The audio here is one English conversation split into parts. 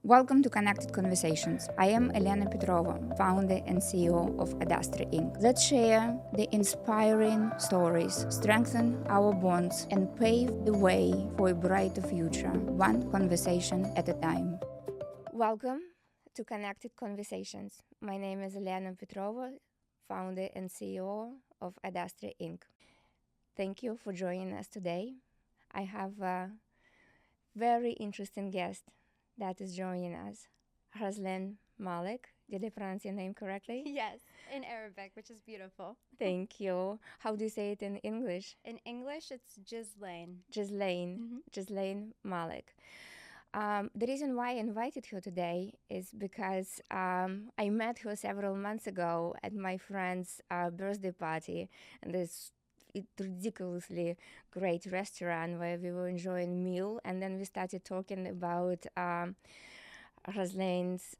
Welcome to Connected Conversations. I am Elena Petrova, founder and CEO of Adastra Inc. Let's share the inspiring stories, strengthen our bonds, and pave the way for a brighter future, one conversation at a time. Welcome to Connected Conversations. My name is Elena Petrova, founder and CEO of Adastra Inc. Thank you for joining us today. I have a very interesting guest that is joining us, Ghizlaine Mallek. Did I pronounce your name correctly? Yes, in Arabic, which is beautiful. Thank you. How do you say it in English? In English, it's Ghizlaine. Ghizlaine. Mhm. Ghizlaine Mallek. The reason why I invited her today is because I met her several months ago at my friend's birthday party, and this ridiculously great restaurant where we were enjoying a meal, and then we started talking about Ghislaine's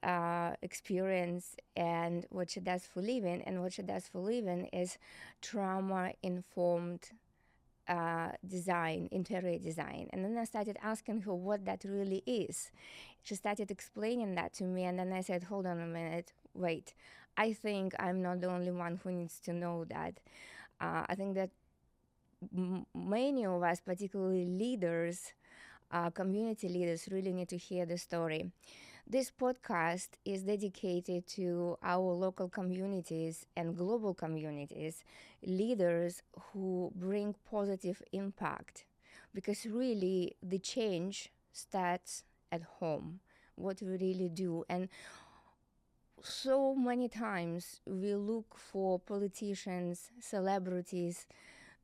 experience and what she does for living. And what she does for living is trauma-informed design, interior design. And then I started asking her what that really is. She started explaining that to me, and then I said, hold on a minute, wait. I think I'm not the only one who needs to know that. I think that many of us, particularly leaders, community leaders, really need to hear the story. This podcast is dedicated to our local communities and global communities, leaders who bring positive impact, because really the change starts at home, what we really do. And so many times we look for politicians, celebrities,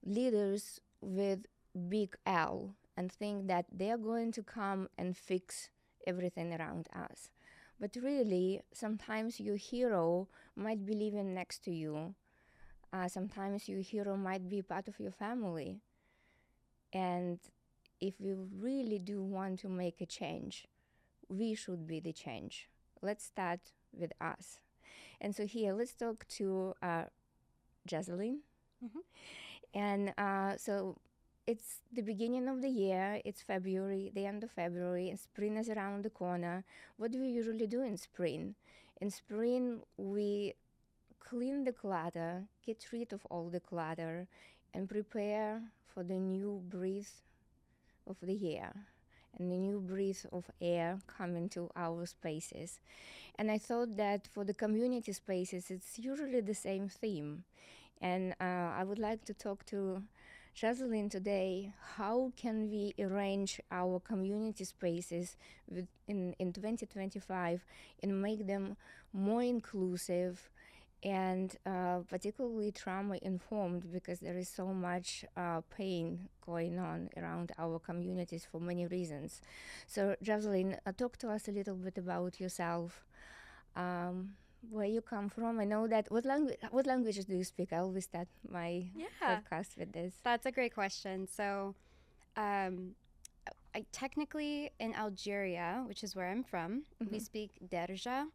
leaders with big L, and think that they're going to come and fix everything around us. But really, sometimes your hero might be living next to you. Sometimes your hero might be part of your family. And if we really do want to make a change, we should be the change. Let's start with us. And so here, let's talk to Ghizlaine. Mhm. And so it's the beginning of the year, it's February, the end of February, and spring is around the corner. What do we usually do in spring? In spring, we clean the clutter, get rid of all the clutter, and prepare for the new breath of the year and the new breath of air coming to our spaces. And I thought that for the community spaces, it's usually the same theme. And I would like to talk to Ghizlaine today. How can we arrange our community spaces in 2025 and make them more inclusive and particularly trauma informed, because there is so much pain going on around our communities for many reasons. So, Ghizlaine, talk to us a little bit about yourself. Where you come from. I know that. What languages do you speak? I always start my Yeah, podcast with this. that's a great question. So, um, I technically in Algeria, which is where I'm from, we speak Derja,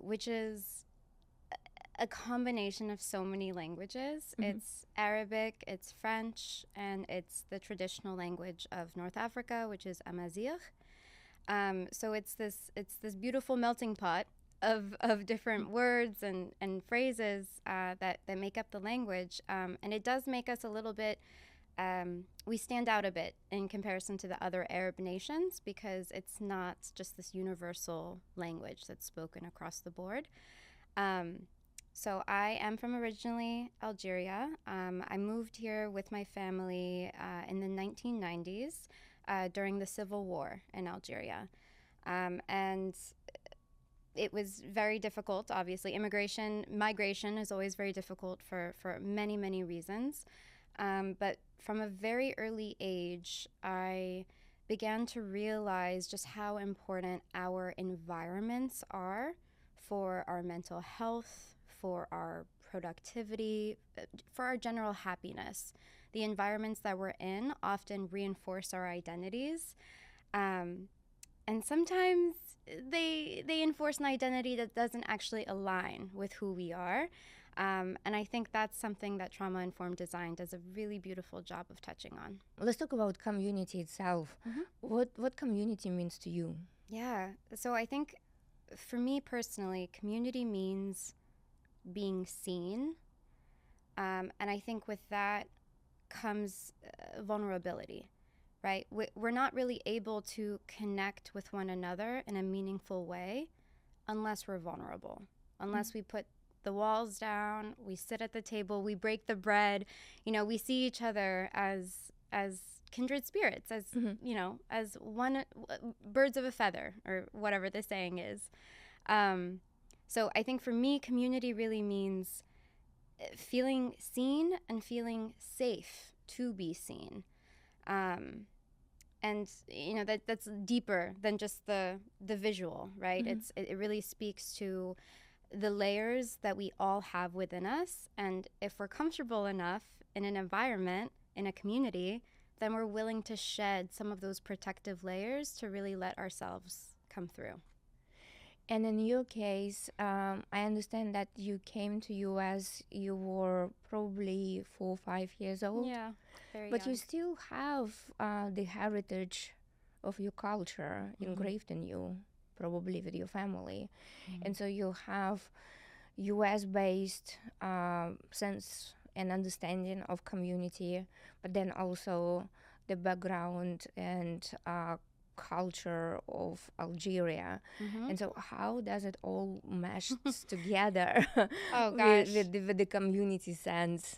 which is a combination of so many languages. It's Arabic, it's French, and it's the traditional language of North Africa, which is Amazigh. So it's this beautiful melting pot of different words and phrases that make up the language, and it does make us a little bit. We stand out a bit in comparison to the other Arab nations because it's not just this universal language that's spoken across the board. So I am from originally Algeria. I moved here with my family in the 1990s during the Civil War in Algeria. And it was very difficult, obviously. Migration is always very difficult for many, many reasons. But from a very early age, I began to realize just how important our environments are for our mental health, for our productivity, for our general happiness. The environments that we're in often reinforce our identities. And sometimes they enforce an identity that doesn't actually align with who we are. And I think that's something that trauma-informed design does a really beautiful job of touching on. Let's talk about community itself. What community means to you? Yeah. So I think for me personally, community means being seen. And I think with that comes vulnerability, right? We're not really able to connect with one another in a meaningful way unless we're vulnerable, unless we put the walls down, we sit at the table, we break the bread, we see each other as kindred spirits, as as one birds of a feather, or whatever the saying is. So I think for me, community really means feeling seen and feeling safe to be seen. Um, and that's deeper than just the visual, right? It really speaks to the layers that we all have within us, and if we're comfortable enough in an environment, in a community, then we're willing to shed some of those protective layers to really let ourselves come through. And in your case, I understand that you came to US, you were probably 4 or 5 years old. Yeah, very But young. you still have the heritage of your culture engraved in you, probably with your family. And so you have US based sense and understanding of community, but then also the background and culture of Algeria. And so how does it all mesh together Oh with, gosh. with the community sense?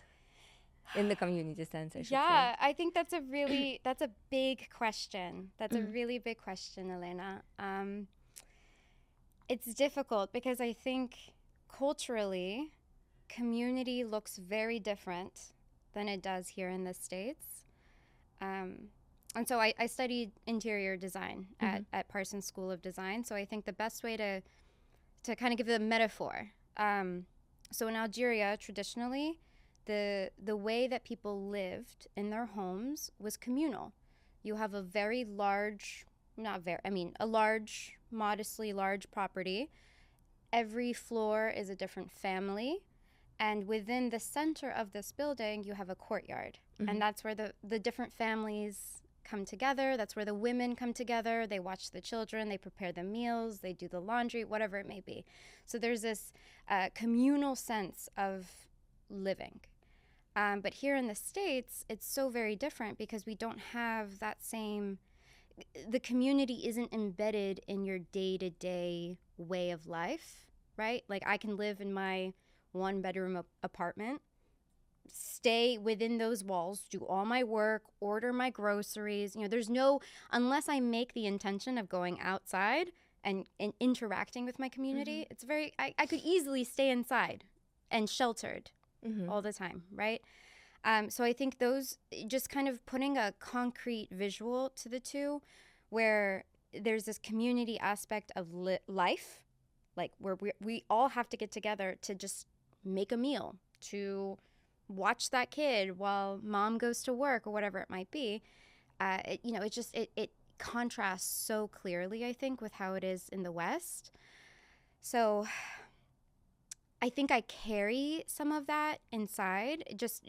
In the community sense, I should say. Yeah, I think that's a big question. That's a really big question, Elena. It's difficult because I think culturally, community looks very different than it does here in the States. And so I studied interior design at Parsons School of Design. So I think the best way to kind of give the metaphor. So in Algeria, traditionally, the way that people lived in their homes was communal. You have a very large, not very, I mean, a large, modestly large property. Every floor is a different family. And within the center of this building, you have a courtyard. And that's where the different families come together. That's where the women come together. They watch the children, they prepare the meals, they do the laundry, whatever it may be. So there's this communal sense of living. But here in the States, it's so very different because we don't have that same, the community isn't embedded in your day-to-day way of life, right? Like I can live in my one-bedroom apartment, stay within those walls, do all my work, order my groceries. There's no, unless I make the intention of going outside and interacting with my community, it's very, I could easily stay inside and sheltered all the time, right? So I think those, just kind of putting a concrete visual to the two, where there's this community aspect of life, like where we all have to get together to just make a meal, to watch that kid while mom goes to work or whatever it might be. It contrasts so clearly, I think, with how it is in the West. So I think I carry some of that inside, just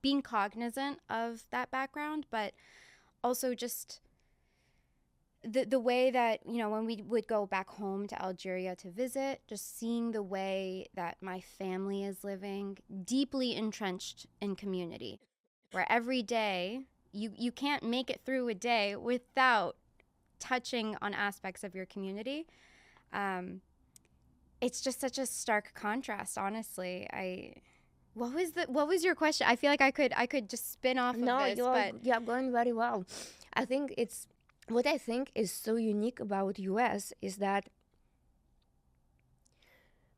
being cognizant of that background, but also just the way that, when we would go back home to Algeria to visit, just seeing the way that my family is living, deeply entrenched in community, where every day you can't make it through a day without touching on aspects of your community. It's just such a stark contrast, honestly. What was your question? I feel like I could just spin off of this, you're going very well. I think it's what I think is so unique about US is that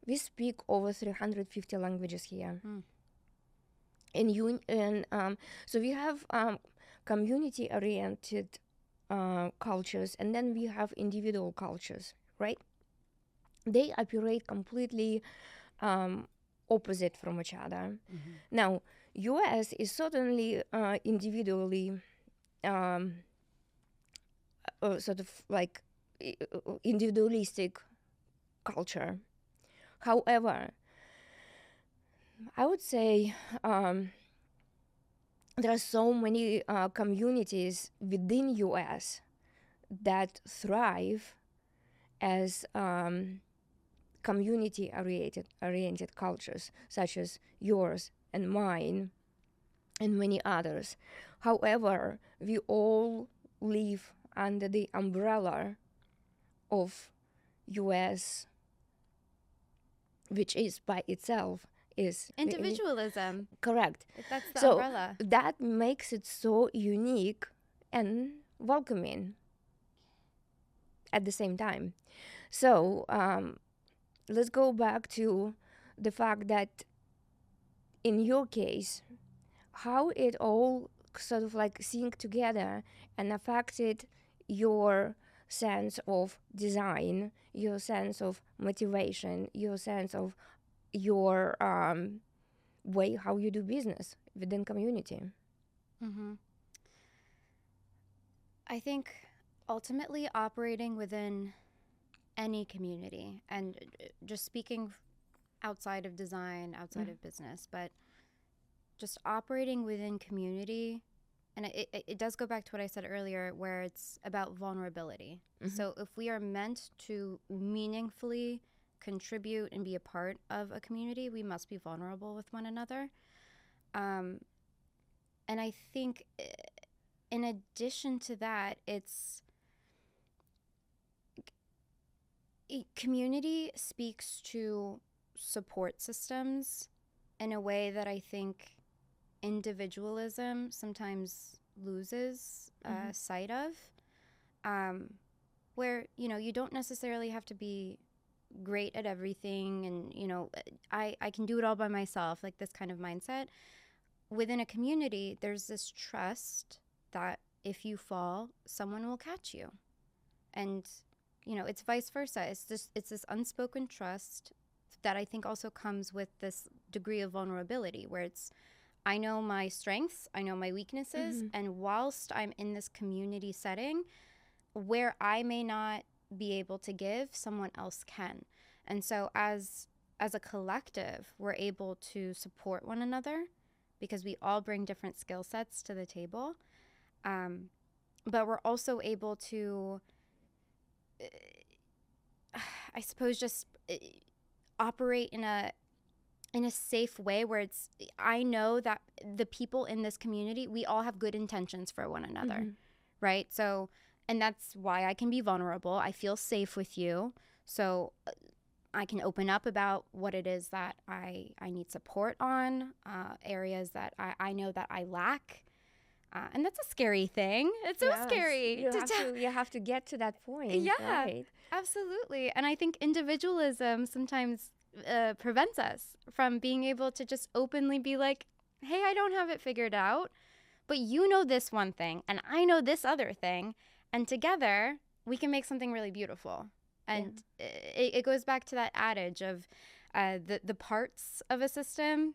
we speak over 350 languages here. So we have community-oriented cultures, and then we have individual cultures, right? They operate completely opposite from each other. Now, US is certainly individually sort of like individualistic culture. However, I would say there are so many communities within US that thrive as community oriented cultures such as yours and mine and many others. However, we all live under the umbrella of US, which is by itself is Individualism. correct. That's the So umbrella. that makes it so unique and welcoming at the same time. So let's go back to the fact that in your case, how it all sort of like synced together and affected your sense of design, your sense of motivation, your sense of your way how you do business within community. Mm-hmm. I think ultimately operating within any community, and just speaking outside of design, outside of business, but just operating within community. And it does go back to what I said earlier, where it's about vulnerability. So if we are meant to meaningfully contribute and be a part of a community, we must be vulnerable with one another. And I think in addition to that, community speaks to support systems in a way that I think individualism sometimes loses sight of, where you don't necessarily have to be great at everything, and I can do it all by myself, like this kind of mindset. Within a community, there's this trust that if you fall, someone will catch you, and it's vice versa. It's this unspoken trust that I think also comes with this degree of vulnerability, where it's I know my strengths, I know my weaknesses, and whilst I'm in this community setting, where I may not be able to give, someone else can. And so as a collective, we're able to support one another because we all bring different skill sets to the table. But we're also able to, I suppose, just operate in a safe way where I know that the people in this community, we all have good intentions for one another, right? So, and that's why I can be vulnerable. I feel safe with you. So I can open up about what it is that I need support on, areas that I know that I lack. And that's a scary thing. It's so scary. You have to get to that point. Yeah, right? Absolutely. And I think individualism sometimes prevents us from being able to just openly be like, hey, I don't have it figured out, but you know this one thing and I know this other thing, and together we can make something really beautiful. And it goes back to that adage of the parts of a system,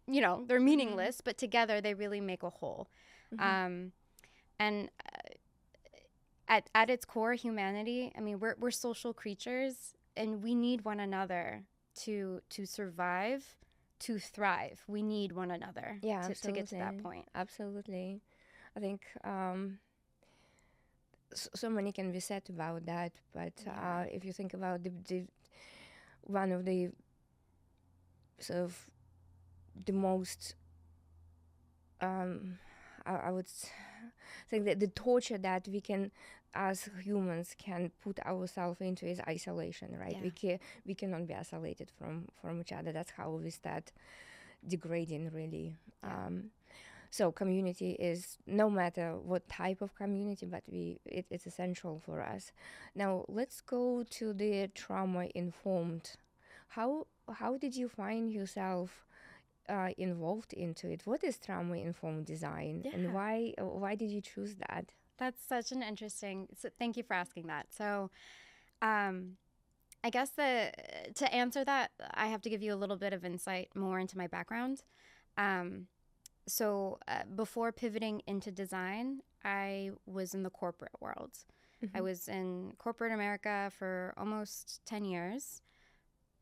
they're meaningless, but together they really make a whole. And at its core, humanity, I mean, we're social creatures, and we need one another to survive, to thrive. We need one another to get to that point. Absolutely. I think so many can be said about that, but if you think about the one of the sort of the most I would think that the torture that we can as humans can put ourselves into is isolation, right? We cannot be isolated from each other. That's how we start degrading, really. So community is, no matter what type of community, but it's essential for us. Now let's go to the trauma informed. How did you find yourself involved into it? What is trauma informed design, and why did you choose that? That's such an interesting. So thank you for asking that. So, I guess to answer that, I have to give you a little bit of insight more into my background. So before pivoting into design, I was in the corporate world. I was in corporate America for almost 10 years.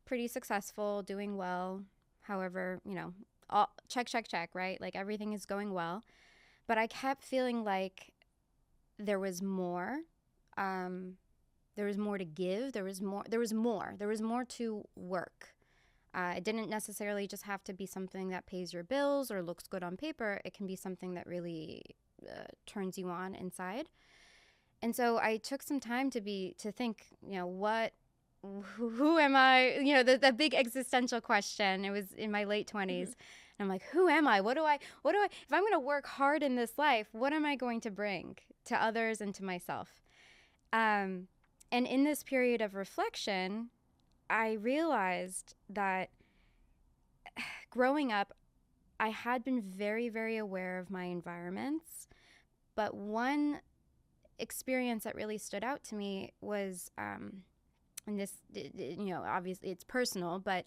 Pretty successful, doing well. However, all check, right? Like everything is going well. But I kept feeling like there was more. there was more to give. There was more to work. It didn't necessarily just have to be something that pays your bills or looks good on paper. It can be something that really turns you on inside. And so I took some time to think, who am I? The big existential question. It was in my late 20s. And I'm like, who am I? What do I, if I'm going to work hard in this life, what am I going to bring to others and to myself? And in this period of reflection, I realized that growing up, I had been very, very aware of my environments. But one experience that really stood out to me was, and this, obviously it's personal, but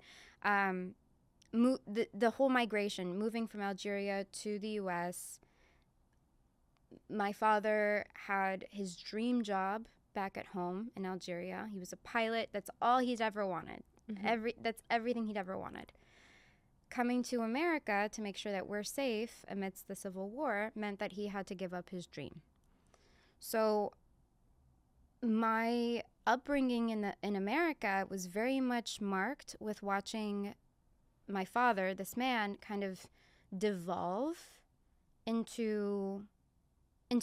the whole migration, moving from Algeria to the U.S., my father had his dream job back at home in Algeria. He was a pilot. That's all he's ever wanted. That's everything he'd ever wanted. Coming to America to make sure that we're safe amidst the Civil War meant that he had to give up his dream. So my upbringing in America was very much marked with watching my father, this man, kind of devolve into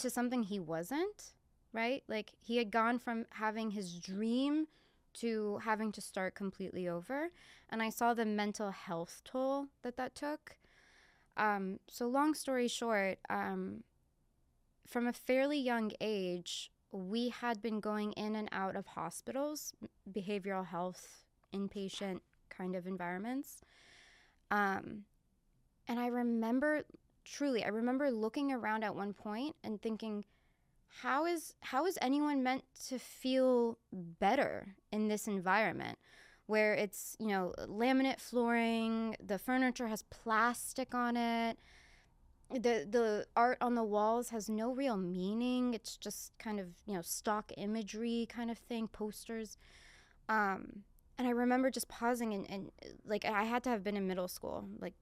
something he wasn't, right? Like, he had gone from having his dream to having to start completely over. And I saw the mental health toll that took. So long story short, from a fairly young age, we had been going in and out of hospitals, behavioral health, inpatient kind of environments. And I remember looking around at one point and thinking, how is anyone meant to feel better in this environment where it's, laminate flooring, the furniture has plastic on it, the art on the walls has no real meaning. It's just kind of, stock imagery kind of thing, posters. And I remember just pausing and like, I had to have been in middle school, like,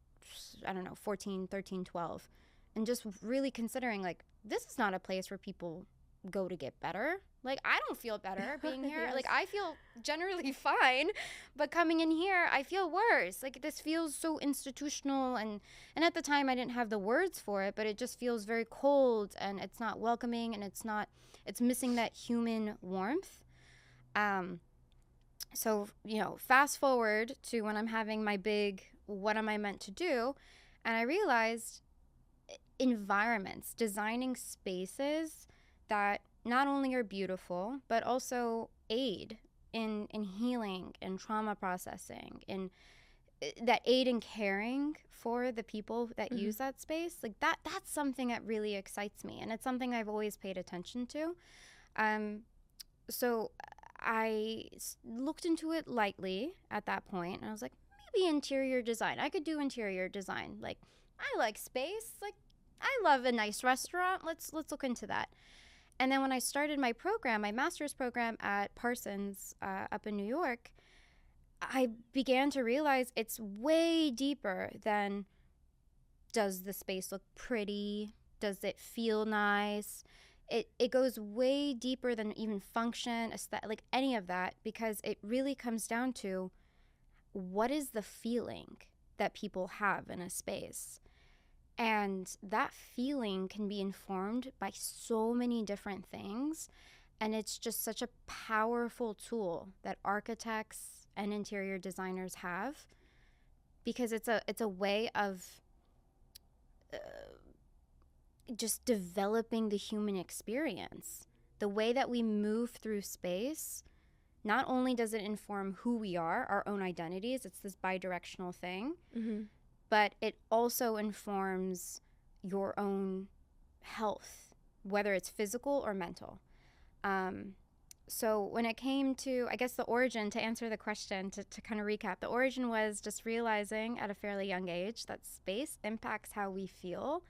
I don't know, 14, 13, 12, and just really considering, like, this is not a place where people go to get better. Like, I don't feel better being here. Yes. Like, I feel generally fine, but coming in here, I feel worse. Like, this feels so institutional, and at the time I didn't have the words for it, but it just feels very cold, and it's not welcoming, and it's missing that human warmth. So, fast forward to when I'm having my big, what am I meant to do? And I realized environments, designing spaces that not only are beautiful, but also aid in healing and trauma processing, and that aid in caring for the people that use that space. Like, that's something that really excites me, and it's something I've always paid attention to. So I looked into it lightly at that point, and I was like, maybe interior design. I could do interior design. Like, I like space. Like, I love a nice restaurant. Let's look into that. And then when I started my program, my master's program at Parsons up in New York, I began to realize it's way deeper than, does the space look pretty? Does it feel nice? It goes way deeper than even function, like any of that, because it really comes down to, what is the feeling that people have in a space? And that feeling can be informed by so many different things. And it's just such a powerful tool that architects and interior designers have, because it's a way of just developing the human experience. The way that we move through space, not only does it inform who we are, our own identities, it's this bidirectional thing, but it also informs your own health, whether it's physical or mental. So when it came to, I guess, the origin, to answer the question, to kind of recap, the origin was just realizing at a fairly young age that space impacts how we feel.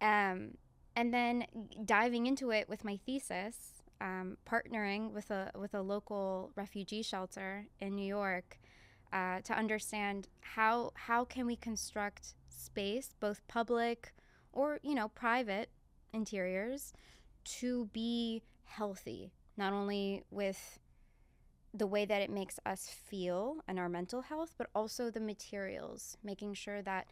And then diving into it with my thesis, partnering with a local refugee shelter in New York, to understand how can we construct space, both public or private interiors, to be healthy, not only with the way that it makes us feel and our mental health, but also the materials, making sure that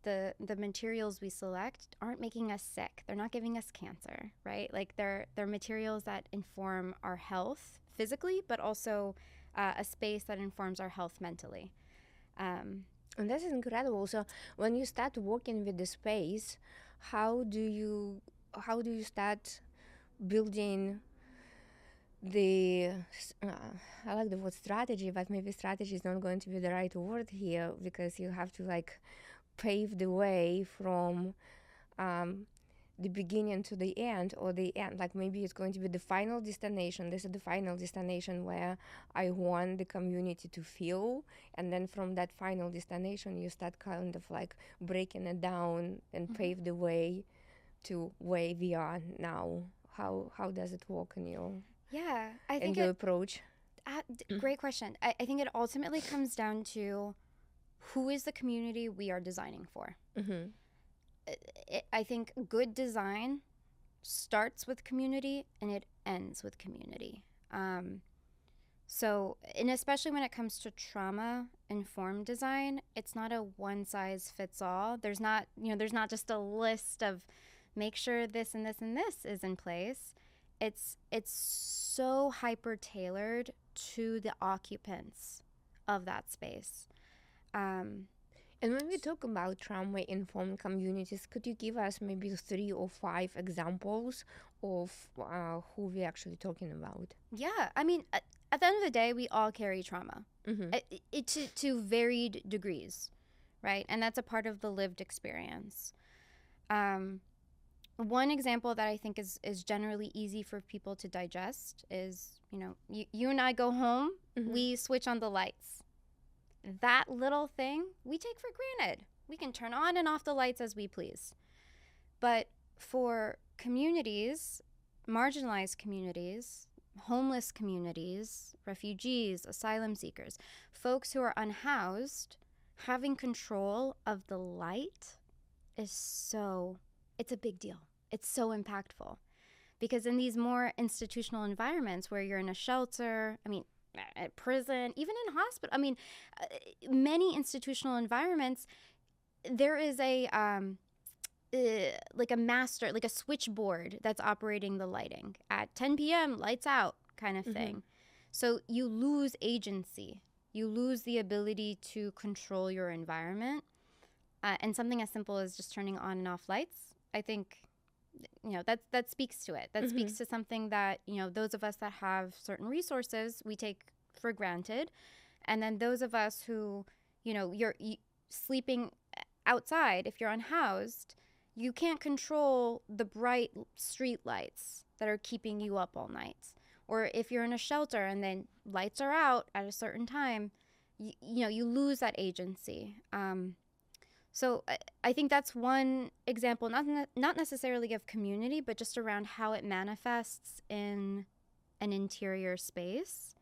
the materials we select aren't making us sick. They're not giving us cancer, right? Like they're materials that inform our health physically, but also a space that informs our health mentally. And this is incredible. So when you start working with the space, how do you start building the I like the word strategy, but maybe strategy is not going to be the right word here, because you have to like pave the way from the beginning to the end, or the end, like maybe it's going to be the final destination. This is the final destination where I want the community to feel, and then from that final destination you start kind of like breaking it down and pave the way to where we are now. How does it work in your I think your approach? Great question. I think it ultimately comes down to who is the community we are designing for. I think good design starts with community and it ends with community. So, and especially when it comes to trauma-informed design, it's not a one-size-fits-all. There's not just a list of make sure this and this and this is in place. It's so hyper-tailored to the occupants of that space. And when we talk about trauma-informed communities, could you give us maybe 3 or 5 examples of who we're actually talking about? Yeah, I mean, at the end of the day, we all carry trauma, to varied degrees, right? And that's a part of the lived experience. One example that I think is generally easy for people to digest is, you and I go home, we switch on the lights. That little thing we take for granted. We can turn on and off the lights as we please. But for communities, marginalized communities, homeless communities, refugees, asylum seekers, folks who are unhoused, having control of the light it's a big deal. It's so impactful. Because in these more institutional environments where you're in a shelter, at prison, even in hospital, many institutional environments, there is a master, like a switchboard that's operating the lighting. At 10 p.m., lights out kind of thing. So you lose agency. You lose the ability to control your environment. And something as simple as just turning on and off lights, I think, that speaks to it. That speaks to something that, those of us that have certain resources, we take for granted. And then those of us who, you're sleeping outside, if you're unhoused, you can't control the bright street lights that are keeping you up all night. Or if you're in a shelter and then lights are out at a certain time, you lose that agency. So I think that's one example, not necessarily of community, but just around how it manifests in an interior space.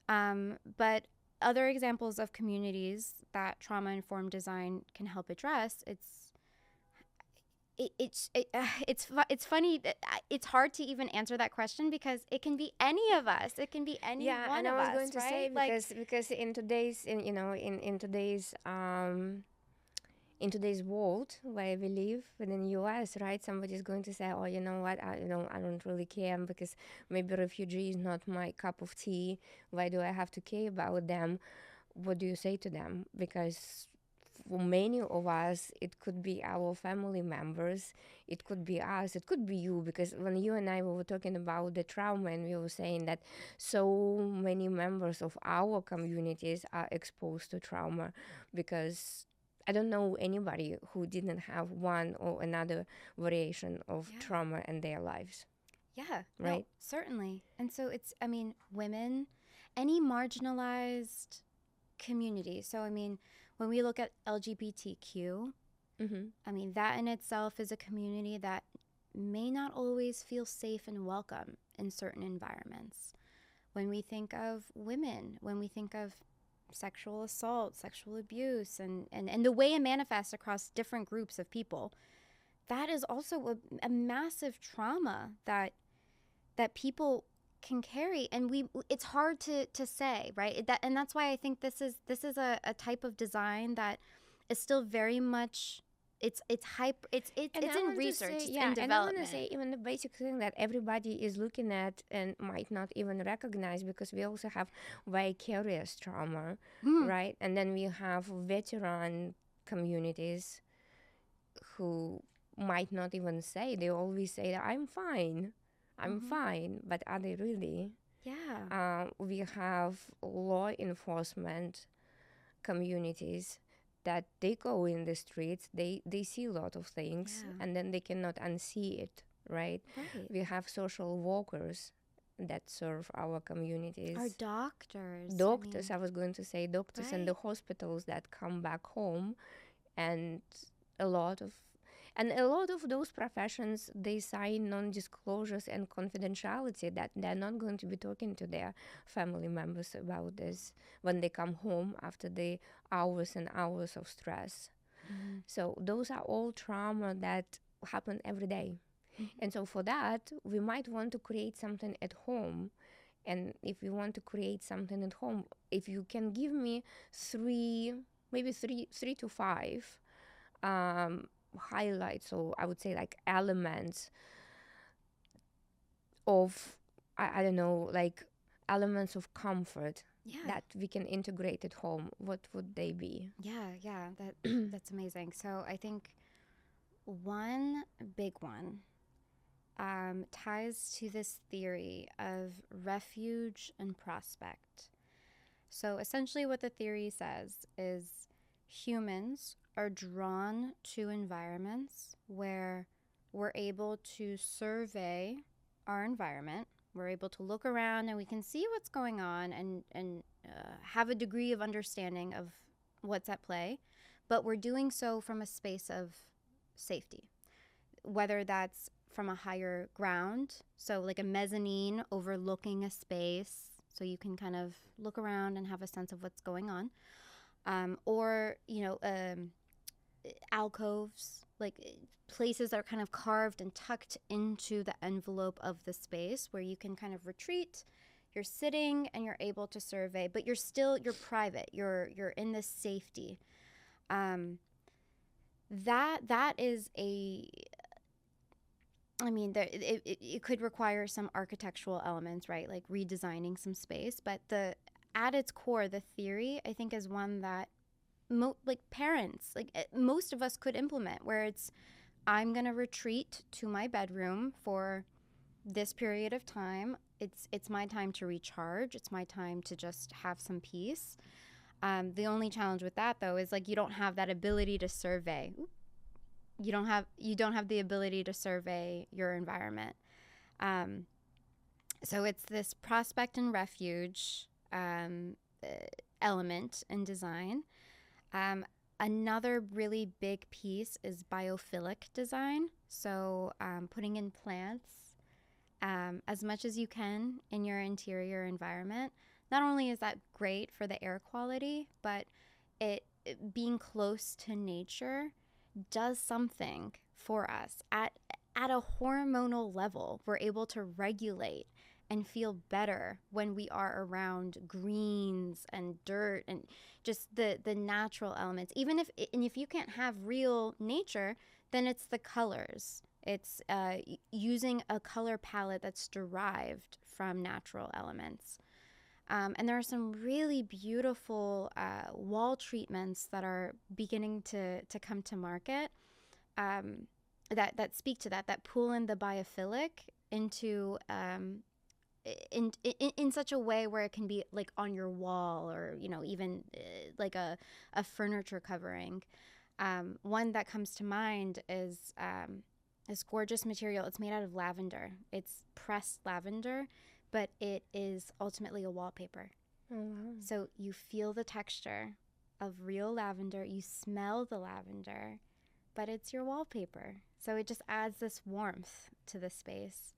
But other examples of communities that trauma-informed design can help address, it's funny that it's hard to even answer that question because it can be any of us. It can be any one of us, right? Yeah, and I was going to say because in today's world where we live within US, right, somebody's going to say, oh, you know what, I don't really care because maybe refugee is not my cup of tea. Why do I have to care about them? What do you say to them? Because for many of us, it could be our family members, it could be us, it could be you, because when you and I were talking about the trauma, and we were saying that so many members of our communities are exposed to trauma, because I don't know anybody who didn't have one or another variation of trauma in their lives. Yeah, right? No, certainly. And so women, any marginalized community. So, when we look at LGBTQ, that in itself is a community that may not always feel safe and welcome in certain environments. When we think of women, when we think of sexual assault, sexual abuse, and the way it manifests across different groups of people, that is also a massive trauma that people can carry, and it's hard to say, right? And that's why I think this is a type of design that is still very much, it's hyper, it's in research, it's in and I want to development. say even the basic thing that everybody is looking at and might not even recognize, because we also have vicarious trauma, right? And then we have veteran communities who might not even say, they always say that I'm fine, but are they really? Yeah. We have law enforcement communities that they go in the streets, they see a lot of things, Yeah. and then they cannot unsee it, right? Right. We have social workers that serve our communities. Our doctors. Doctors, I was going to say doctors, and the Right. hospitals that come back home, and a lot of a lot of those professions, they sign non-disclosures and confidentiality that they're not going to be talking to their family members about this when they come home after the hours and hours of stress. So those are all trauma that happen every day. And so for that, we might want to create something at home. And if you want to create something at home, if you can give me maybe three to five highlights, or I would say like elements of, I don't know, like elements of comfort Yeah. that we can integrate at home, what would they be? Yeah, that's amazing. So I think one big one ties to this theory of refuge and prospect. So essentially, what the theory says is humans are drawn to environments where we're able to survey our environment. We're able to look around and we can see what's going on and have a degree of understanding of what's at play, but we're doing so from a space of safety, whether that's from a higher ground, so like a mezzanine overlooking a space, so you can kind of look around and have a sense of what's going on, or alcoves, like places that are kind of carved and tucked into the envelope of the space where you can kind of retreat. You're sitting and you're able to survey, but you're private. You're in this safety. That is a, I mean, it could require some architectural elements, right? Like redesigning some space, but at its core, the theory I think is one that like parents, like most of us could implement, where it's, I'm gonna retreat to my bedroom for this period of time. It's my time to recharge. It's my time to just have some peace. The only challenge with that though is like you don't have that ability to survey. You don't have the ability to survey your environment. So it's this prospect and refuge element in design. Another really big piece is biophilic design. So putting in plants as much as you can in your interior environment. Not only is that great for the air quality, but it being close to nature does something for us at a hormonal level. We're able to regulate and feel better when we are around greens and dirt and just the natural elements. Even if you can't have real nature, then it's the colors. It's using a color palette that's derived from natural elements. And there are some really beautiful wall treatments that are beginning to come to market that speak to that pull in the biophilic into in such a way where it can be like on your wall, or even like a furniture covering. One that comes to mind is this gorgeous material. It's made out of lavender. It's pressed lavender, but it is ultimately a wallpaper. Oh, wow. So you feel the texture of real lavender, you smell the lavender, but it's your wallpaper. So it just adds this warmth to the space.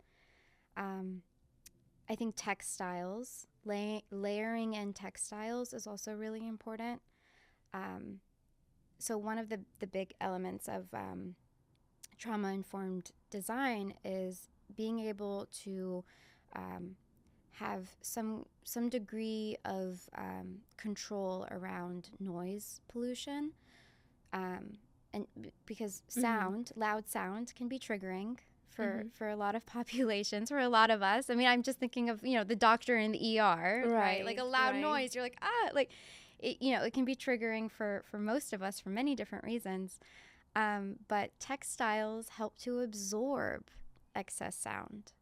I think textiles, layering in textiles is also really important. So one of the big elements of trauma-informed design is being able to have some degree of control around noise pollution, and because loud sound, can be triggering for a lot of populations, for a lot of us. I mean, I'm just thinking of the doctor in the ER, right? Like a loud noise, you're like like it, it can be triggering for most of us for many different reasons. But textiles help to absorb excess sound.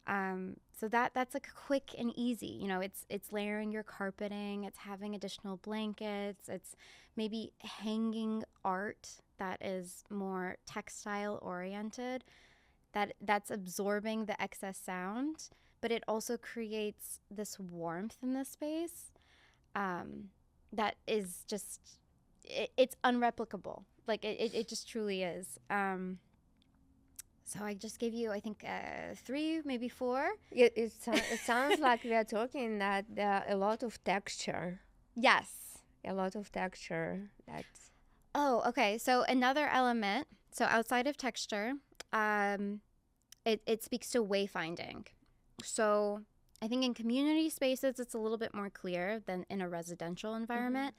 So that's like quick and easy. It's layering your carpeting, it's having additional blankets, it's maybe hanging art that is more textile oriented, that's absorbing the excess sound, but it also creates this warmth in the space that is just it's unreplicable. Like it just truly is. So I just gave you, I think, 3, maybe 4. It sounds like we are talking that there are a lot of texture. Yes. A lot of texture. That's. Oh, okay. So another element, so outside of texture, it speaks to wayfinding. So I think in community spaces, it's a little bit more clear than in a residential environment.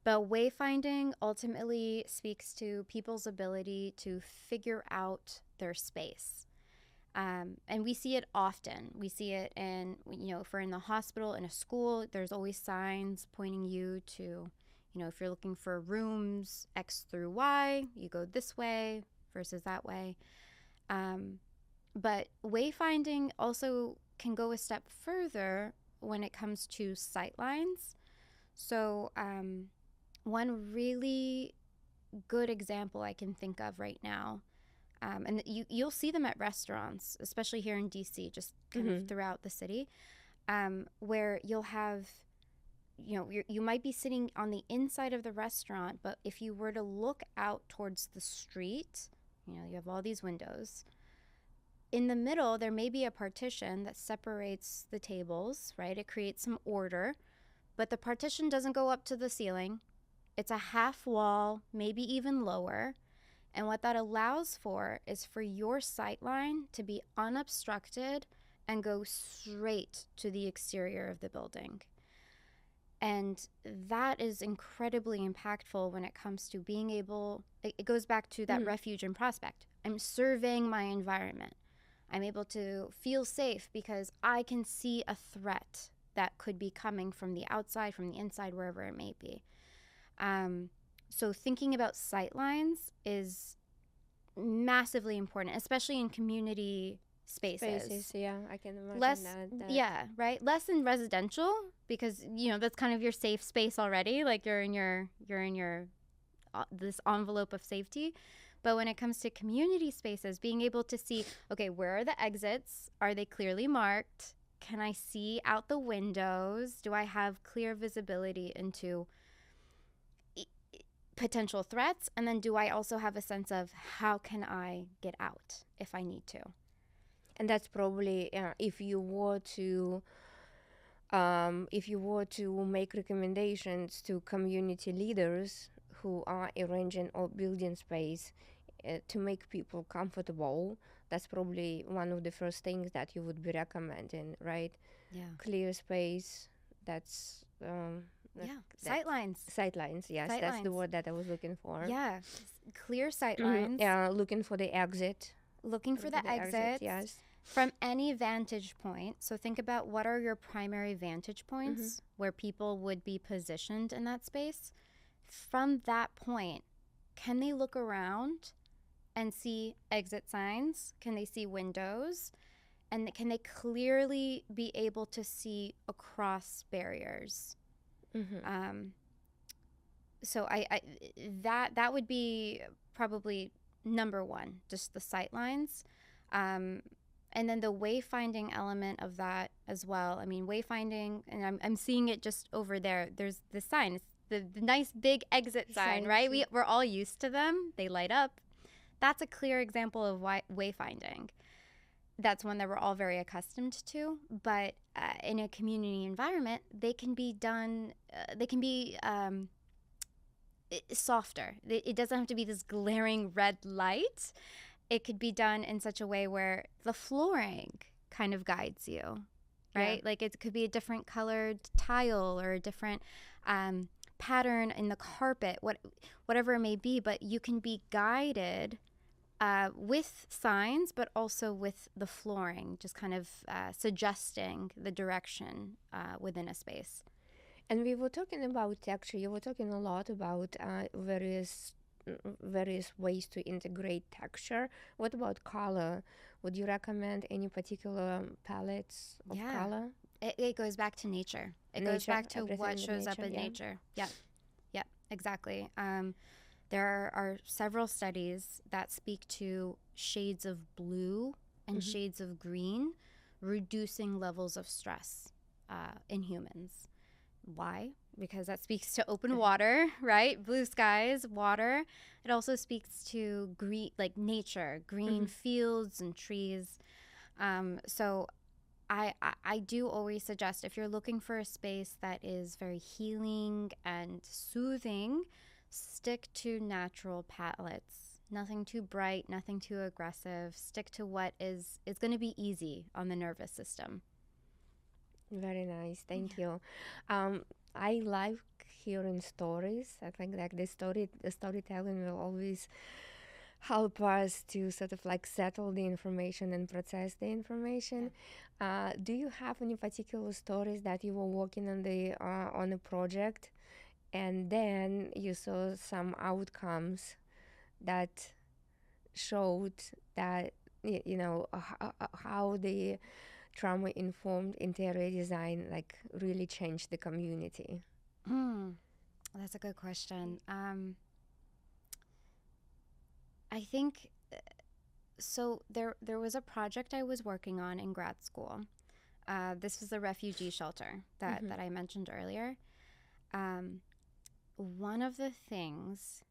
But wayfinding ultimately speaks to people's ability to figure out their space. And we see it often. We see it in, if we're in the hospital, in a school, there's always signs pointing you to, if you're looking for rooms X through Y, you go this way versus that way. But wayfinding also can go a step further when it comes to sightlines. So, one really good example I can think of right now, and you'll see them at restaurants, especially here in DC, just kind of throughout the city, where you'll have, you might be sitting on the inside of the restaurant, but if you were to look out towards the street, you have all these windows. In the middle, there may be a partition that separates the tables, right? It creates some order, but the partition doesn't go up to the ceiling. It's a half wall, maybe even lower. And what that allows for is for your sightline to be unobstructed and go straight to the exterior of the building. And that is incredibly impactful when it comes to being able, it goes back to that refuge and prospect. I'm surveying my environment. I'm able to feel safe because I can see a threat that could be coming from the outside, from the inside, wherever it may be. So thinking about sightlines is massively important, especially in community spaces. Yeah, I can imagine that. Yeah, right. Less in residential because that's kind of your safe space already. Like you're in your this envelope of safety. But when it comes to community spaces, being able to see, okay, where are the exits? Are they clearly marked? Can I see out the windows? Do I have clear visibility into potential threats? And then do I also have a sense of how can I get out if I need to? And that's probably if you were to make recommendations to community leaders who are arranging or building space to make people comfortable, that's probably one of the first things that you would be recommending, right? Yeah. Clear space. That's sightlines. Sightlines, yes, that's the word that I was looking for. Yeah, clear sightlines. Looking for the exit. Looking for the exit, yes. From any vantage point. So think about what are your primary vantage points where people would be positioned in that space. From that point, can they look around and see exit signs? Can they see windows? And can they clearly be able to see across barriers? So that would be probably number one, just the sightlines. And then the wayfinding element of that as well. I mean, wayfinding, and I'm seeing it just over there. There's the sign. It's the nice big exit sign, right? We're all used to them. They light up. That's a clear example of wayfinding. That's one that we're all very accustomed to. But in a community environment, they can be done, softer. It doesn't have to be this glaring red light. It could be done in such a way where the flooring kind of guides you, Yeah. right? Like it could be a different colored tile or a different pattern in the carpet, whatever it may be, but you can be guided with signs, but also with the flooring, just kind of suggesting the direction within a space. And we were talking about texture. You were talking a lot about various ways to integrate texture. What about color? Would you recommend any particular palettes of Yeah. color? It goes back to nature. It goes Nature, back to everything what with shows up nature, in yeah. nature. Yeah. Yeah, exactly. There are several studies that speak to shades of blue and shades of green reducing levels of stress in humans. Why? Because that speaks to open water, right? Blue skies, water. It also speaks to green, like nature, green fields and trees. So I do always suggest, if you're looking for a space that is very healing and soothing, stick to natural palettes. Nothing too bright, nothing too aggressive. Stick to what is going to be easy on the nervous system. Very nice. Thank you. I like hearing stories. I think like the storytelling will always help us to sort of like settle the information and process the information. Do you have any particular stories that you were working on a project, and then you saw some outcomes that showed that how the trauma informed interior design like really changed the community? That's a good question. I think so. There was a project I was working on in grad school. This was the refugee shelter that I mentioned earlier. One of the things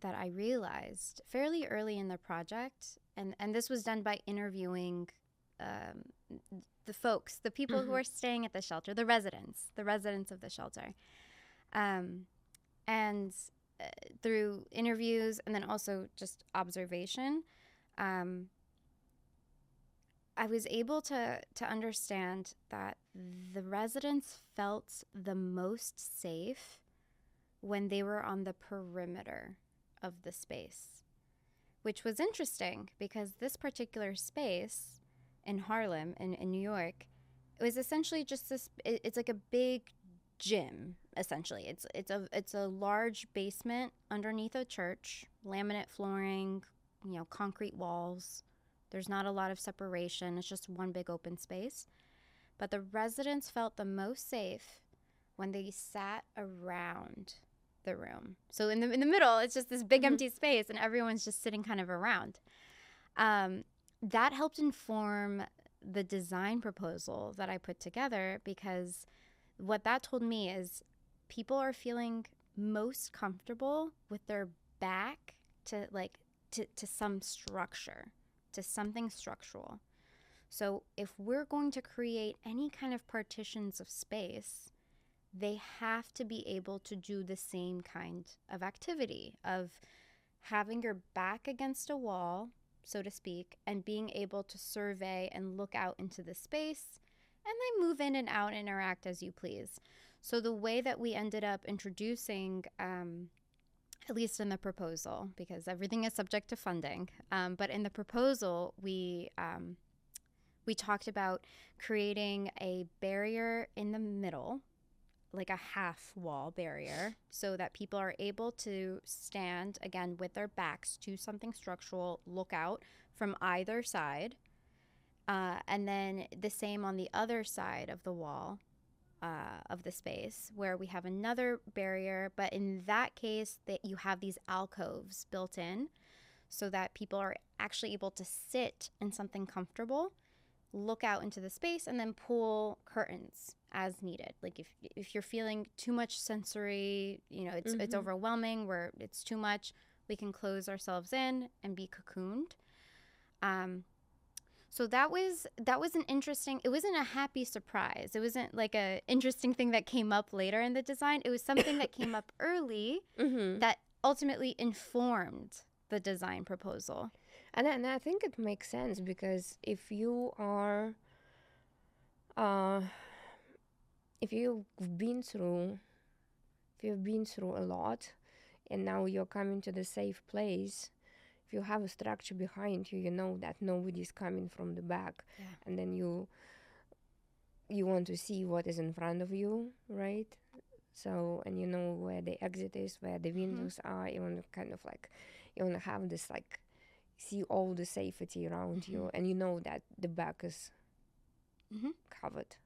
that I realized fairly early in the project, and this was done by interviewing the folks, the people who are staying at the shelter, the residents of the shelter, and through interviews and then also just observation, I was able to understand that the residents felt the most safe when they were on the perimeter of the space, which was interesting because this particular space in Harlem, in New York, it was essentially just this, it's like a big gym, essentially. It's a large basement underneath a church, laminate flooring, concrete walls. There's not a lot of separation. It's just one big open space. But the residents felt the most safe when they sat around the room. So in the middle, it's just this big empty space, and everyone's just sitting kind of around. That helped inform the design proposal that I put together, because what that told me is people are feeling most comfortable with their back to some structure, to something structural. So if we're going to create any kind of partitions of space, they have to be able to do the same kind of activity of having your back against a wall, so to speak, and being able to survey and look out into the space, and then move in and out, interact as you please. So the way that we ended up introducing, at least in the proposal, because everything is subject to funding, but in the proposal, we talked about creating a barrier in the middle, like a half wall barrier, so that people are able to stand, again, with their backs to something structural, look out from either side. And then the same on the other side of the wall of the space, where we have another barrier, but in that case that you have these alcoves built in so that people are actually able to sit in something comfortable, look out into the space, and then pull curtains as needed. Like if you're feeling too much sensory, it's overwhelming, where it's too much, we can close ourselves in and be cocooned. So that was an interesting, it wasn't a happy surprise. It wasn't like a interesting thing that came up later in the design. It was something that came up early that ultimately informed the design proposal. And I think it makes sense, because if you are Uh, if you've been through, if you've been through a lot, and now you're coming to the safe place, if you have a structure behind you, you know that nobody's coming from the back, Yeah. and then you want to see what is in front of you, right? So, and you know where the exit is, where the Mm-hmm. windows are. You want to kind of like, you want to have this like, see all the safety around Mm-hmm. you, and you know that the back is Mm-hmm. covered.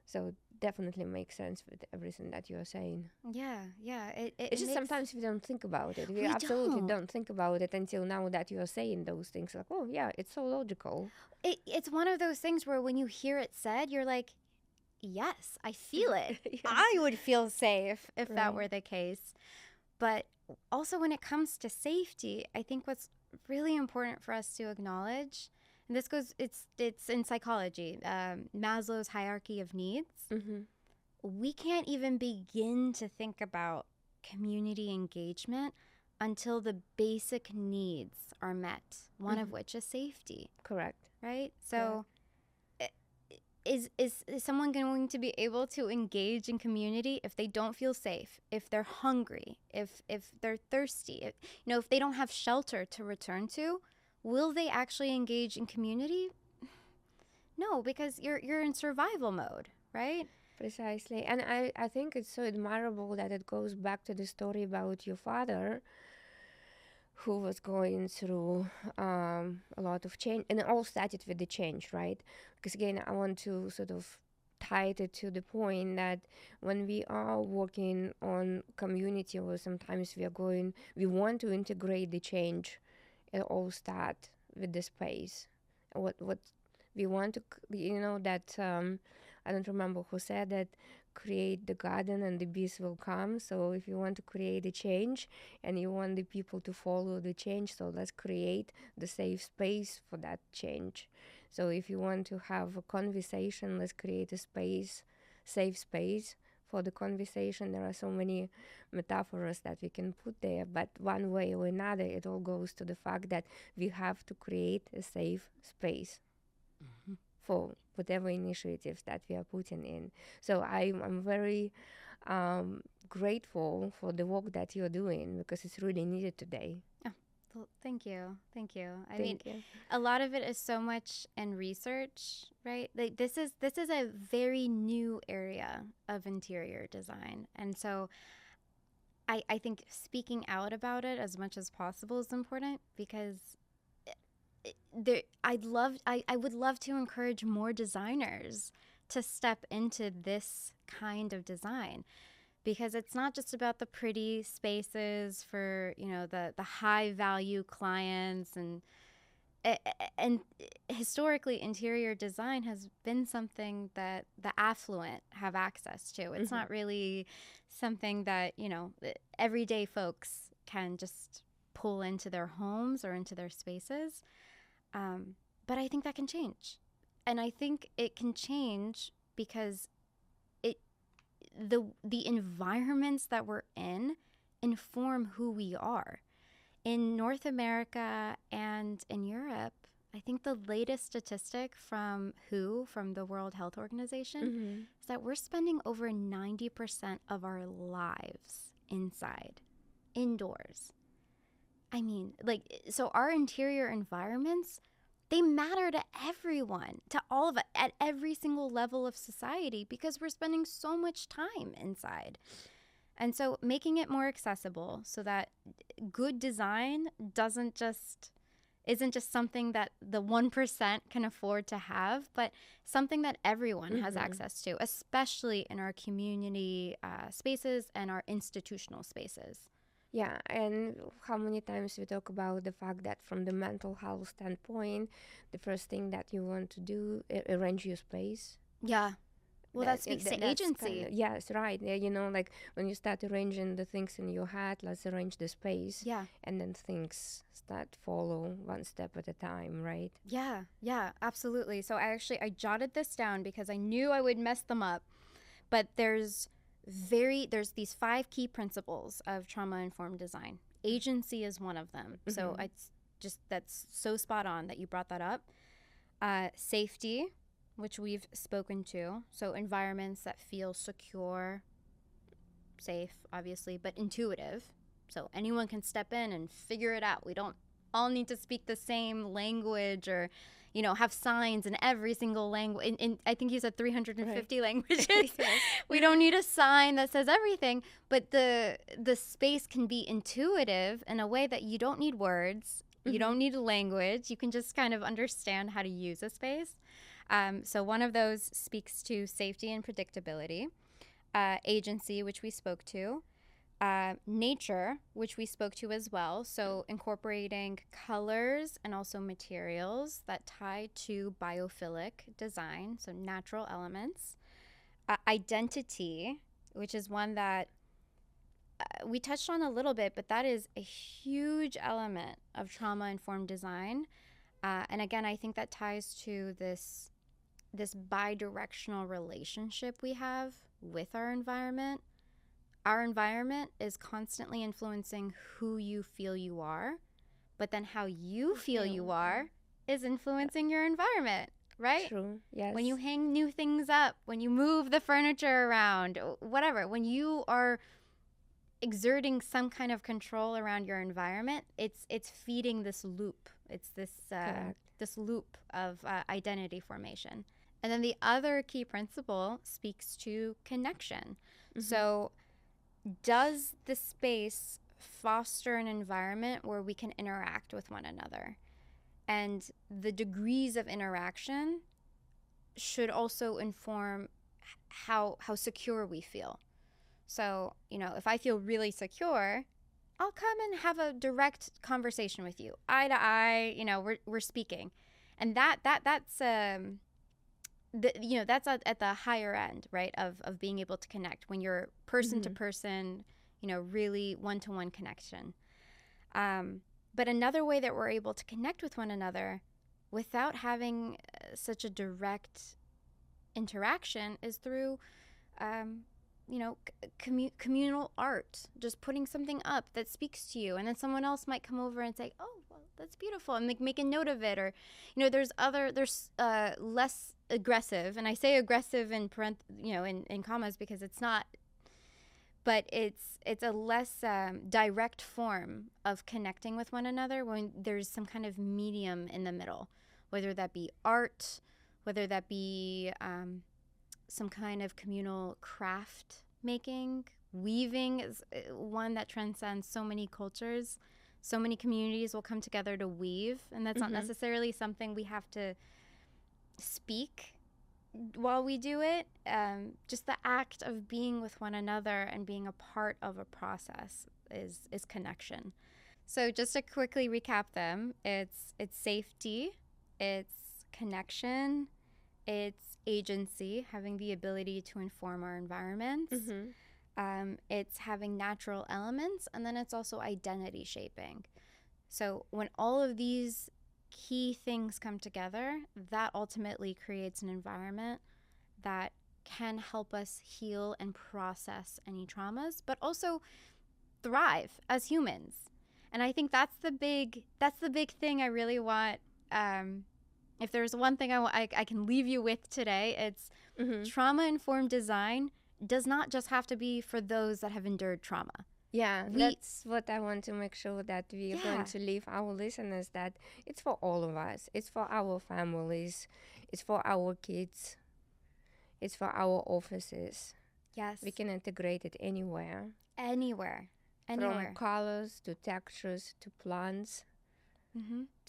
So definitely makes sense with everything that you're saying. Yeah, yeah. It It's just makes sometimes we don't think about it. We we absolutely don't. don't think about it until now that you're saying those things. Like, oh yeah, it's so logical. It's one of those things where when you hear it said, you're like, yes, I feel it. Yeah. I would feel safe if that Right. were the case. But also, when it comes to safety, I think what's really important for us to acknowledge, and this goes, it's in psychology, Maslow's hierarchy of needs. Mm-hmm. We can't even begin to think about community engagement until the basic needs are met, one of Mm-hmm. which is safety, Correct. right? Correct. So is someone going to be able to engage in community if they don't feel safe, if they're hungry, if they're thirsty, if they don't have shelter to return to? Will they actually engage in community? No, because you're in survival mode, right? Precisely. And I think it's so admirable that it goes back to the story about your father who was going through a lot of change. And it all started with the change, right? Because again, I want to sort of tie it to the point that when we are working on community or sometimes we want to integrate the change, it all start with the space. What we want to, that I don't remember who said that, create the garden and the bees will come. So if you want to create a change and you want the people to follow the change, so let's create the safe space for that change. So if you want to have a conversation, let's create a safe space for the conversation. There are so many metaphors that we can put there, but one way or another, it all goes to the fact that we have to create a safe space for whatever initiatives that we are putting in. So I'm very grateful for the work that you're doing because it's really needed today. Oh, well, thank you. Thank you. I mean, Thank you. a lot of it is so much in research, right? Like this is a very new area of interior design. And so I think speaking out about it as much as possible is important because I would love to encourage more designers to step into this kind of design, because it's not just about the pretty spaces for the high value clients, and historically interior design has been something that the affluent have access to. It's Mm-hmm. not really something that everyday folks can just pull into their homes or into their spaces. But I think that can change, and I think it can change because it the environments that we're in inform who we are. In North America and in Europe, I think the latest statistic from from the World Health Organization, Mm-hmm. is that we're spending over 90% of our lives inside, indoors. I mean, like, so our interior environments, they matter to everyone, to all of it, at every single level of society, because we're spending so much time inside. And so making it more accessible so that good design isn't just something that the 1% can afford to have, but something that everyone has Mm-hmm. access to, especially in our community spaces and our institutional spaces. Yeah, and how many times we talk about the fact that from the mental health standpoint, the first thing that you want to do arrange your space. Yeah. Well, that speaks to That's kind agency. of, yes, right. Yeah, like when you start arranging the things in your head, let's arrange the space, Yeah. and then things start follow one step at a time, right? Yeah. Yeah, absolutely. So I jotted this down because I knew I would mess them up. But there's these 5 key principles of trauma informed design. Agency is one of them. So Mm-hmm. it's just, that's so spot on that you brought that up. Safety, which we've spoken to. So environments that feel secure, safe, obviously, but intuitive. So anyone can step in and figure it out. We don't all need to speak the same language or, have signs in every single language. I think you said 350 languages. Yes. We don't need a sign that says everything, but the space can be intuitive in a way that you don't need words. You don't need a language. You can just kind of understand how to use a space. So one of those speaks to safety and predictability, agency, which we spoke to, nature, which we spoke to as well. So incorporating colors and also materials that tie to biophilic design, so natural elements. Identity, which is one that we touched on a little bit, but that is a huge element of trauma-informed design. And again, I think that ties to this bi-directional relationship we have with our environment. Our environment is constantly influencing who you feel you are, but then how you feel you are is influencing your environment, right? True. Yes. When you hang new things up, when you move the furniture around, whatever, when you are exerting some kind of control around your environment, it's feeding this loop. It's this loop of identity formation. And then the other key principle speaks to connection. So does the space foster an environment where we can interact with one another? And the degrees of interaction should also inform how secure we feel. So, if I feel really secure, I'll come and have a direct conversation with you, eye to eye. We're speaking, and that's that's at the higher end, right, of being able to connect when you're person to person, really one-to-one connection. But another way that we're able to connect with one another without having such a direct interaction is through communal art, just putting something up that speaks to you, and then someone else might come over and say, oh, well, that's beautiful, and make a note of it. Or there's less aggressive, and I say aggressive in in commas because it's not, but it's a less direct form of connecting with one another when there's some kind of medium in the middle, whether that be art, whether that be some kind of communal craft making. Weaving is one that transcends so many cultures. So many communities will come together to weave, and that's not necessarily something we have to speak while we do it. Just the act of being with one another and being a part of a process is connection. So just to quickly recap them, it's safety, it's connection, it's agency, having the ability to inform our environments. It's having natural elements, and then it's also identity shaping. So when all of these key things come together, that ultimately creates an environment that can help us heal and process any traumas, but also thrive as humans. And I think that's the big thing I really want. If there's one thing I can leave you with today, it's trauma-informed design does not just have to be for those that have endured trauma. Yeah, that's what I want to make sure that we are going to leave our listeners, that it's for all of us. It's for our families. It's for our kids. It's for our offices. Yes. We can integrate it anywhere. Anywhere. From colors to textures to plants.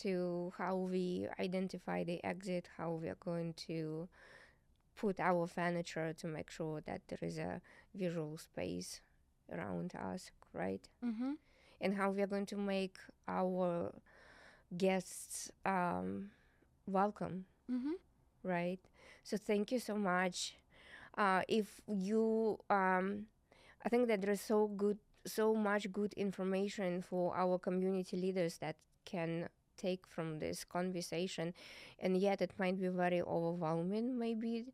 To how we identify the exit, how we are going to put our furniture to make sure that there is a visual space around us, right? And how we are going to make our guests welcome, right? So thank you so much. If you, I think that there is so much good information for our community leaders that can take from this conversation, and yet it might be very overwhelming. Maybe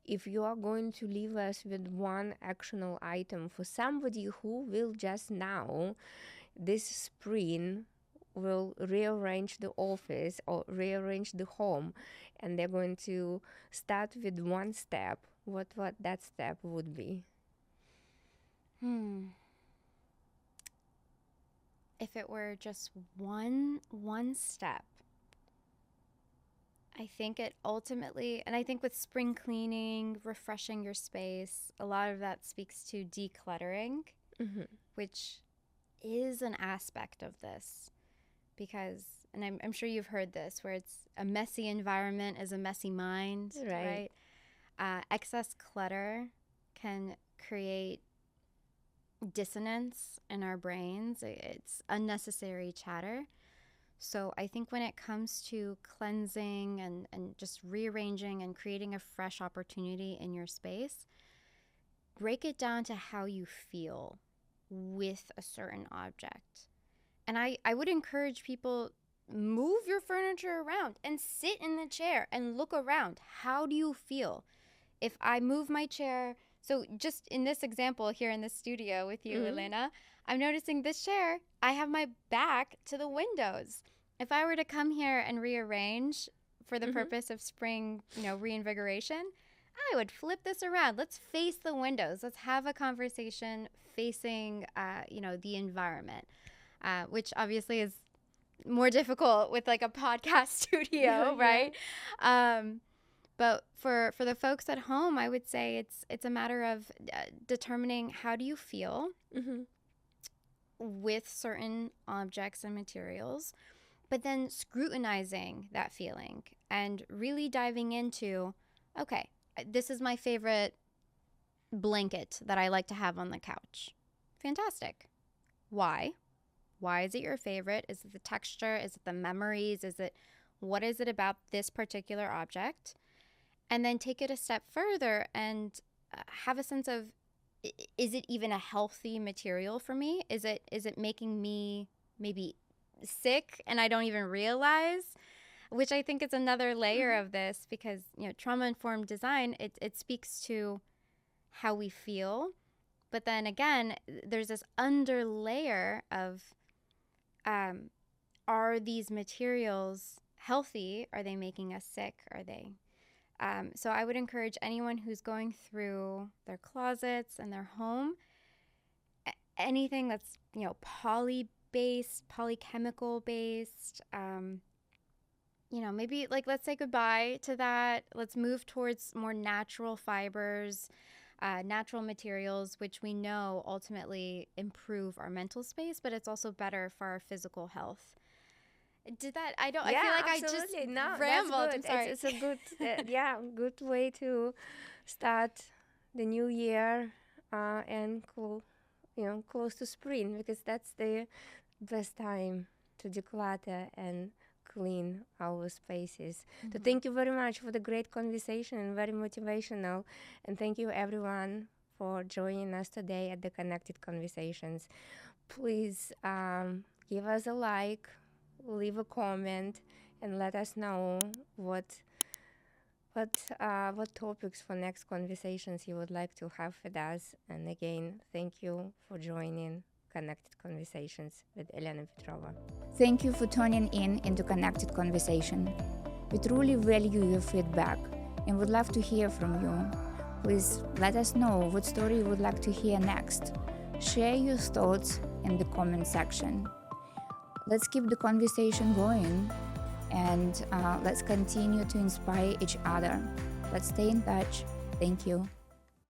if you are going to leave us with one actionable item for somebody who will just now this spring will rearrange the office or rearrange the home, and they're going to start with one step, what that step would be? If it were just one step, I think it ultimately, and I think with spring cleaning, refreshing your space, a lot of that speaks to decluttering, which is an aspect of this. Because, and I'm sure you've heard this, where it's a messy environment is a messy mind, right? Excess clutter can create dissonance in our brains. It's unnecessary chatter. So I think when it comes to cleansing and just rearranging and creating a fresh opportunity in your space, break it down to how you feel with a certain object. And I would encourage people, move your furniture around and sit in the chair and look around. How do you feel? If I move my chair, so just in this example here in the studio with you, Elena, I'm noticing this chair, I have my back to the windows. If I were to come here and rearrange for the purpose of spring, reinvigoration, I would flip this around. Let's face the windows. Let's have a conversation facing, the environment, which obviously is more difficult with like a podcast studio, right? But for the folks at home, I would say it's a matter of determining how do you feel with certain objects and materials, but then scrutinizing that feeling and really diving into, okay, this is my favorite blanket that I like to have on the couch. Fantastic. Why? Why is it your favorite? Is it the texture? Is it the memories? What is it about this particular object? And then take it a step further and have a sense of, is it even a healthy material for me? Is it making me maybe sick and I don't even realize? Which I think is another layer of this, because trauma-informed design, it speaks to how we feel. But then again, there's this under layer of, are these materials healthy? Are they making us sick? Are they? So I would encourage anyone who's going through their closets and their home, anything that's, poly-based, polychemical-based, maybe like let's say goodbye to that. Let's move towards more natural fibers, natural materials, which we know ultimately improve our mental space, but it's also better for our physical health. Did that? I don't. Yeah, I feel like absolutely. I just No, rambled. that's I'm good. sorry. It's a good, good way to start the new year and close to spring, because that's the best time to declutter and clean our spaces. So thank you very much for the great conversation and very motivational. And thank you everyone for joining us today at the Connected Conversations. Please give us a like, leave a comment, and let us know what topics for next conversations you would like to have with us. And again, thank you for joining Connected Conversations with Elena Petrova. Thank you for tuning in into Connected Conversation. We truly value your feedback and would love to hear from you. Please let us know what story you would like to hear next. Share your thoughts in the comment section. Let's keep the conversation going, and let's continue to inspire each other. Let's stay in touch. Thank you.